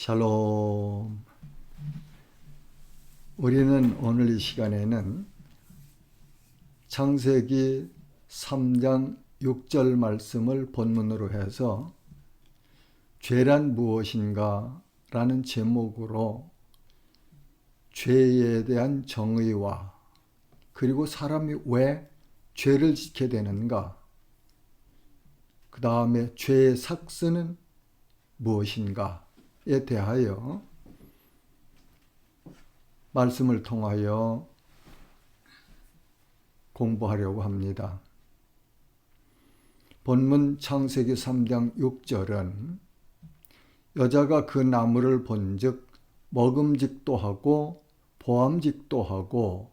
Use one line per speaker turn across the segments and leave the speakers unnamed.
샬롬. 우리는 오늘 이 시간에는 창세기 3장 6절 말씀을 본문으로 해서 죄란 무엇인가 라는 제목으로 죄에 대한 정의와 그리고 사람이 왜 죄를 짓게 되는가, 그 다음에 죄의 삭스는 무엇인가에 대하여 말씀을 통하여 공부하려고 합니다. 본문 창세기 3장 6절은 여자가 그 나무를 본즉 먹음직도 하고 보암직도 하고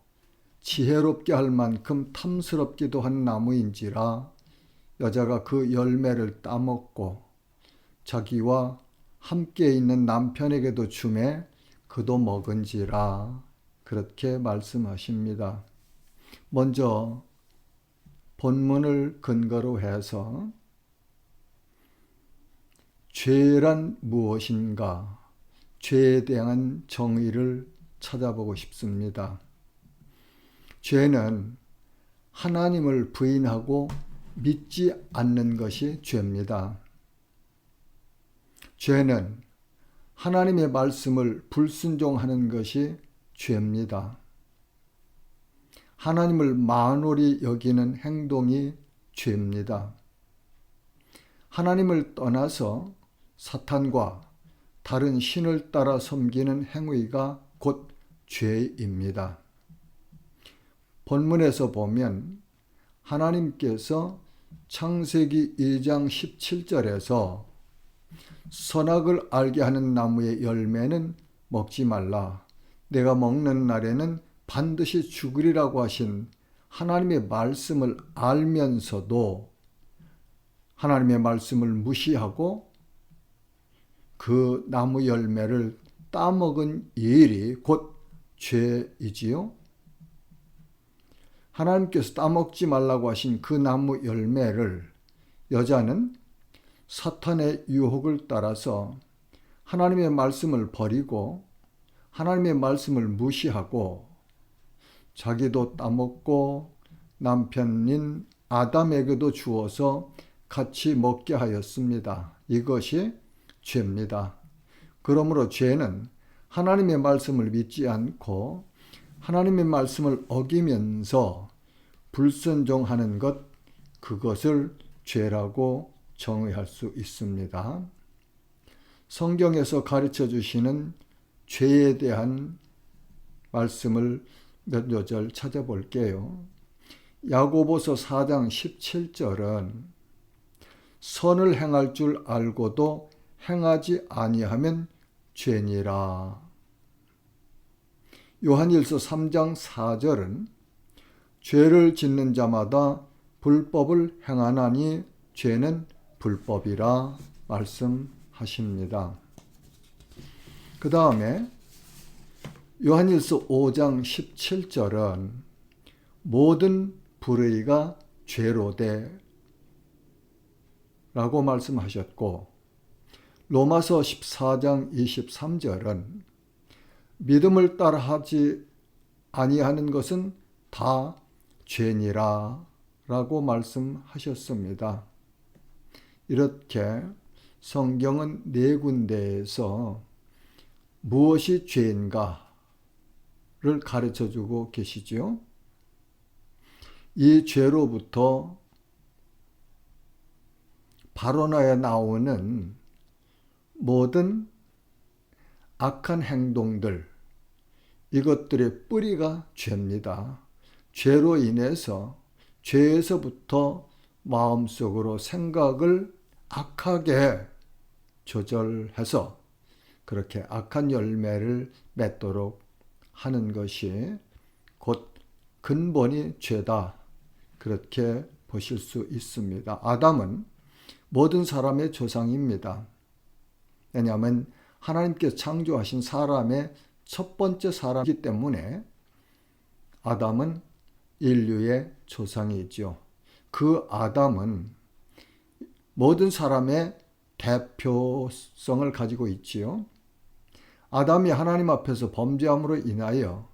지혜롭게 할 만큼 탐스럽기도 한 나무인지라 여자가 그 열매를 따먹고 자기와 함께 있는 남편에게도 주매 그도 먹은지라, 그렇게 말씀하십니다. 먼저 본문을 근거로 해서 죄란 무엇인가, 죄에 대한 정의를 찾아보고 싶습니다. 죄는 하나님을 부인하고 믿지 않는 것이 죄입니다. 죄는 하나님의 말씀을 불순종하는 것이 죄입니다. 하나님을 만홀히 여기는 행동이 죄입니다. 하나님을 떠나서 사탄과 다른 신을 따라 섬기는 행위가 곧 죄입니다. 본문에서 보면 하나님께서 창세기 2장 17절에서 선악을 알게 하는 나무의 열매는 먹지 말라, 내가 먹는 날에는 반드시 죽으리라고 하신 하나님의 말씀을 알면서도 하나님의 말씀을 무시하고 그 나무 열매를 따먹은 일이 곧 죄이지요. 하나님께서 따먹지 말라고 하신 그 나무 열매를 여자는 사탄의 유혹을 따라서 하나님의 말씀을 버리고 하나님의 말씀을 무시하고 자기도 따먹고 남편인 아담에게도 주어서 같이 먹게 하였습니다. 이것이 죄입니다. 그러므로 죄는 하나님의 말씀을 믿지 않고 하나님의 말씀을 어기면서 불순종하는 것, 그것을 죄라고 정의할 수 있습니다. 성경에서 가르쳐 주시는 죄에 대한 말씀을 몇 요절 찾아볼게요. 야고보서 4장 17절은 선을 행할 줄 알고도 행하지 아니하면 죄니라. 요한일서 3장 4절은 죄를 짓는 자마다 불법을 행하나니 죄는 불법이라 말씀하십니다. 그 다음에 요한일서 5장 17절은 모든 불의가 죄로되 라고 말씀하셨고, 로마서 14장 23절은 믿음을 따라하지 아니하는 것은 다 죄니라 라고 말씀하셨습니다. 이렇게 성경은 네 군데에서 무엇이 죄인가를 가르쳐주고 계시지요. 이 죄로부터 발언하여 나오는 모든 악한 행동들, 이것들의 뿌리가 죄입니다. 죄로 인해서 죄에서부터 마음속으로 생각을 악하게 조절해서 그렇게 악한 열매를 맺도록 하는 것이 곧 근본이 죄다, 그렇게 보실 수 있습니다. 아담은 모든 사람의 조상입니다. 왜냐하면 하나님께서 창조하신 사람의 첫 번째 사람이기 때문에 아담은 인류의 조상이죠. 그 아담은 모든 사람의 대표성을 가지고 있지요. 아담이 하나님 앞에서 범죄함으로 인하여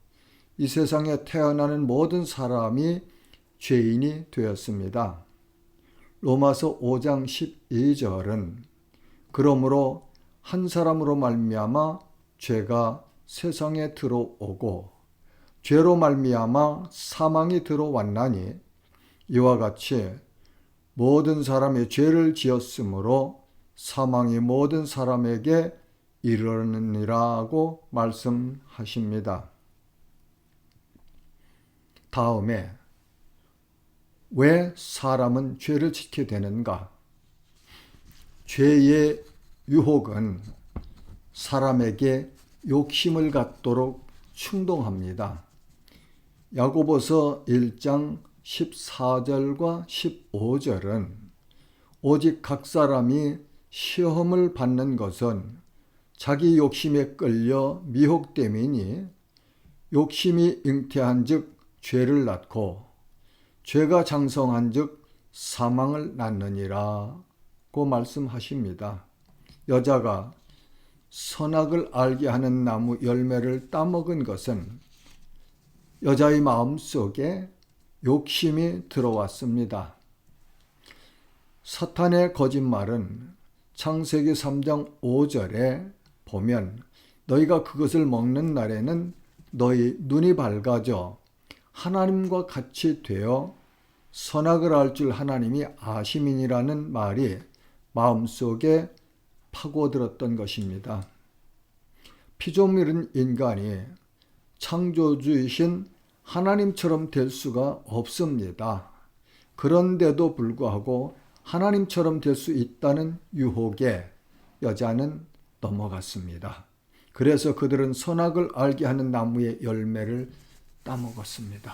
이 세상에 태어나는 모든 사람이 죄인이 되었습니다. 로마서 5장 12절은 그러므로 한 사람으로 말미암아 죄가 세상에 들어오고 죄로 말미암아 사망이 들어왔나니 이와 같이 모든 사람이 죄를 지었으므로 사망이 모든 사람에게 이르느니라고 말씀하십니다. 다음에 왜 사람은 죄를 짓게 되는가? 죄의 유혹은 사람에게 욕심을 갖도록 충동합니다. 야고보서 1장 14절과 15절은 오직 각 사람이 시험을 받는 것은 자기 욕심에 끌려 미혹됨이니 욕심이 잉태한 즉 죄를 낳고 죄가 장성한 즉 사망을 낳느니라 고 말씀하십니다. 여자가 선악을 알게 하는 나무 열매를 따먹은 것은 여자의 마음속에 욕심이 들어왔습니다. 사탄의 거짓말은 창세기 3장 5절에 보면 너희가 그것을 먹는 날에는 너희 눈이 밝아져 하나님과 같이 되어 선악을 알 줄 하나님이 아심이니라는 말이 마음속에 파고들었던 것입니다. 피조물인 인간이 창조주이신 하나님처럼 될 수가 없습니다. 그런데도 불구하고 하나님처럼 될 수 있다는 유혹에 여자는 넘어갔습니다. 그래서 그들은 선악을 알게 하는 나무의 열매를 따먹었습니다.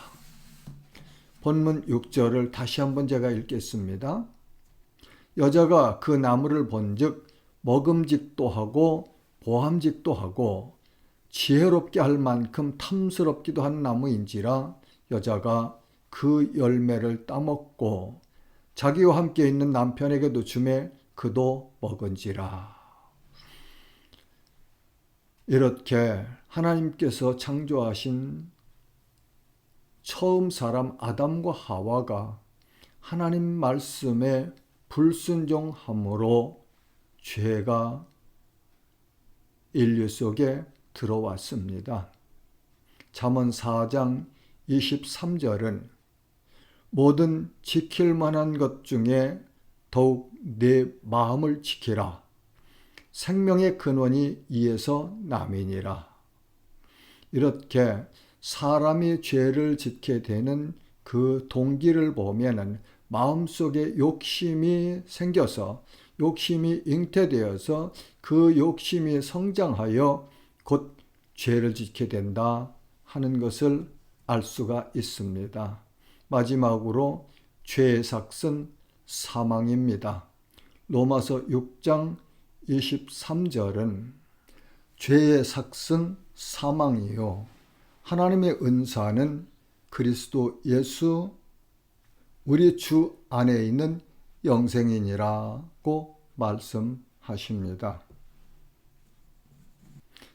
본문 6절을 다시 한번 제가 읽겠습니다. 여자가 그 나무를 본즉 먹음직도 하고 보암직도 하고 지혜롭게 할 만큼 탐스럽기도 한 나무인지라 여자가 그 열매를 따먹고 자기와 함께 있는 남편에게도 주매 그도 먹은지라. 이렇게 하나님께서 창조하신 처음 사람 아담과 하와가 하나님 말씀에 불순종함으로 죄가 인류 속에 들어왔습니다. 잠언 4장 23절은 모든 지킬 만한 것 중에 더욱 내 마음을 지키라. 생명의 근원이 이에서 남이니라. 이렇게 사람이 죄를 짓게 되는 그 동기를 보면은 마음속에 욕심이 생겨서 욕심이 잉태되어서 그 욕심이 성장하여 곧 죄를 짓게 된다 하는 것을 알 수가 있습니다. 마지막으로 죄의 삭은 사망입니다. 로마서 6장 23절은 죄의 삭은 사망이요 하나님의 은사는 그리스도 예수 우리 주 안에 있는 영생이니라고 말씀하십니다.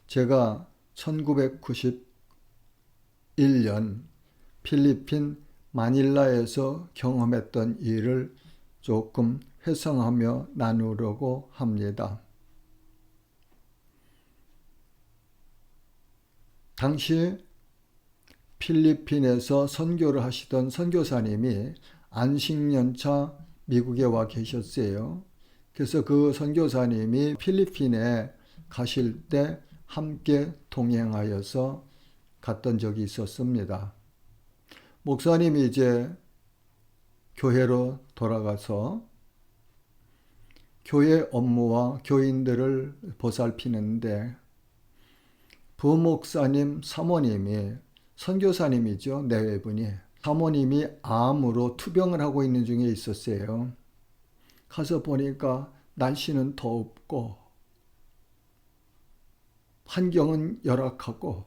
제가 1991년 필리핀 마닐라에서 경험했던 일을 조금 회상하며 나누려고 합니다. 당시 필리핀에서 선교를 하시던 선교사님이 안식년차 미국에 와 계셨어요. 그래서 그 선교사님이 필리핀에 가실 때 함께 동행하여서 갔던 적이 있었습니다. 목사님이 이제 교회로 돌아가서 교회 업무와 교인들을 보살피는데 부목사님 사모님이 선교사님이죠. 내외분이 사모님이 암으로 투병을 하고 있는 중에 있었어요. 가서 보니까 날씨는 덥고 환경은 열악하고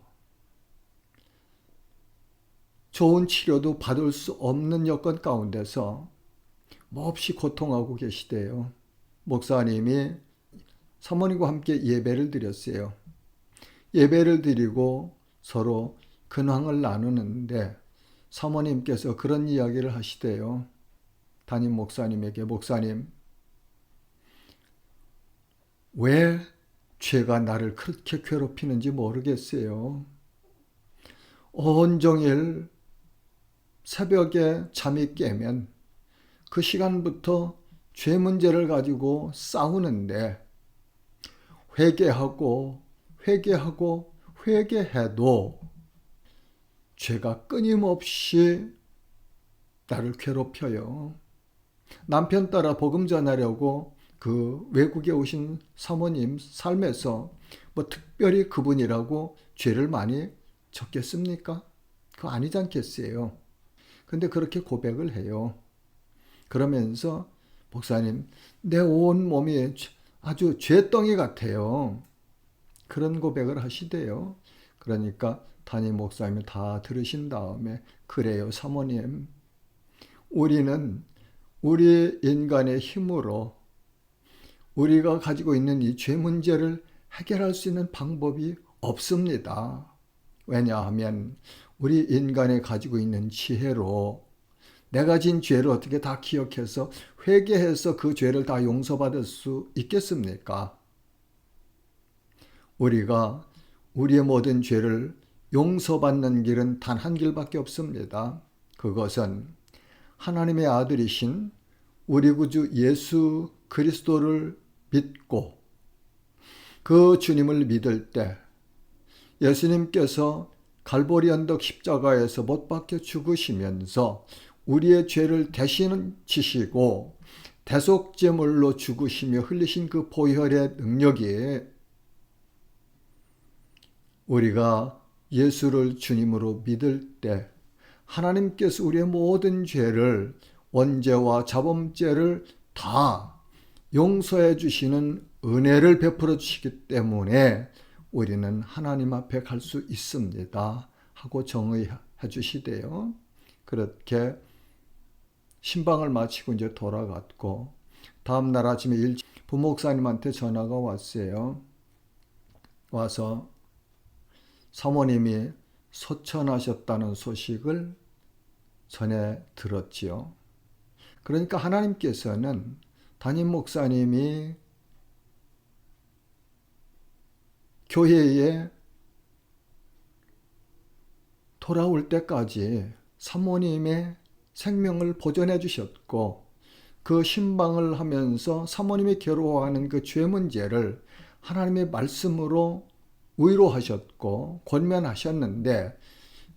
좋은 치료도 받을 수 없는 여건 가운데서 몹시 고통하고 계시대요. 목사님이 사모님과 함께 예배를 드렸어요. 예배를 드리고 서로 근황을 나누는데 사모님께서 그런 이야기를 하시대요. 담임 목사님에게, 목사님, 왜 죄가 나를 그렇게 괴롭히는지 모르겠어요. 온종일 새벽에 잠이 깨면 그 시간부터 죄 문제를 가지고 싸우는데 회개하고 회개하고 회개해도 죄가 끊임없이 나를 괴롭혀요. 남편 따라 복음 전하려고 그 외국에 오신 사모님 삶에서 뭐 특별히 그분이라고 죄를 많이 졌겠습니까? 그거 아니지 않겠어요. 근데 그렇게 고백을 해요. 그러면서 목사님, 내 온 몸이 아주 죄덩이 같아요. 그런 고백을 하시대요. 그러니까 담임 목사님이 다 들으신 다음에 그래요, 사모님. 우리는 우리 인간의 힘으로 우리가 가지고 있는 이 죄 문제를 해결할 수 있는 방법이 없습니다. 왜냐하면 우리 인간이 가지고 있는 지혜로 내가 진 죄를 어떻게 다 기억해서 회개해서 그 죄를 다 용서받을 수 있겠습니까? 우리가 우리의 모든 죄를 용서받는 길은 단 한 길밖에 없습니다. 그것은 하나님의 아들이신 우리 구주 예수 그리스도를 믿고 그 주님을 믿을 때 예수님께서 갈보리 언덕 십자가에서 못 박혀 죽으시면서 우리의 죄를 대신 지시고 대속제물로 죽으시며 흘리신 그 보혈의 능력이 우리가 예수를 주님으로 믿을 때 하나님께서 우리의 모든 죄를 원죄와 자범죄를 다 용서해 주시는 은혜를 베풀어 주시기 때문에 우리는 하나님 앞에 갈 수 있습니다 하고 정의해 주시대요. 그렇게 신방을 마치고 이제 돌아갔고 다음날 아침에 부목사님한테 전화가 왔어요. 와서 사모님이 소천하셨다는 소식을 전해 들었지요. 그러니까 하나님께서는 담임 목사님이 교회에 돌아올 때까지 사모님의 생명을 보존해 주셨고 그 신방을 하면서 사모님이 괴로워하는 그 죄 문제를 하나님의 말씀으로 위로하셨고 권면하셨는데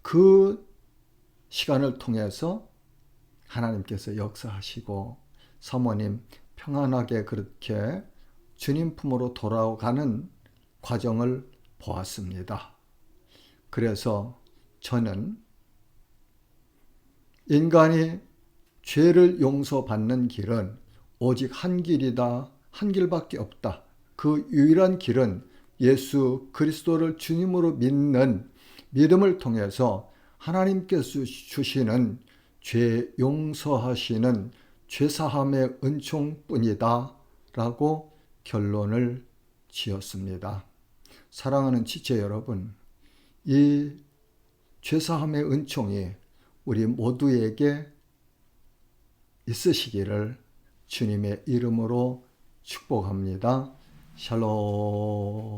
그 시간을 통해서 하나님께서 역사하시고 사모님 평안하게 그렇게 주님 품으로 돌아가는 과정을 보았습니다. 그래서 저는 인간이 죄를 용서받는 길은 오직 한 길이다. 한 길밖에 없다. 그 유일한 길은 예수 그리스도를 주님으로 믿는 믿음을 통해서 하나님께서 주시는 죄 용서하시는 죄사함의 은총뿐이다 라고 결론을 지었습니다. 사랑하는 지체 여러분, 이 죄사함의 은총이 우리 모두에게 있으시기를 주님의 이름으로 축복합니다. 샬롬.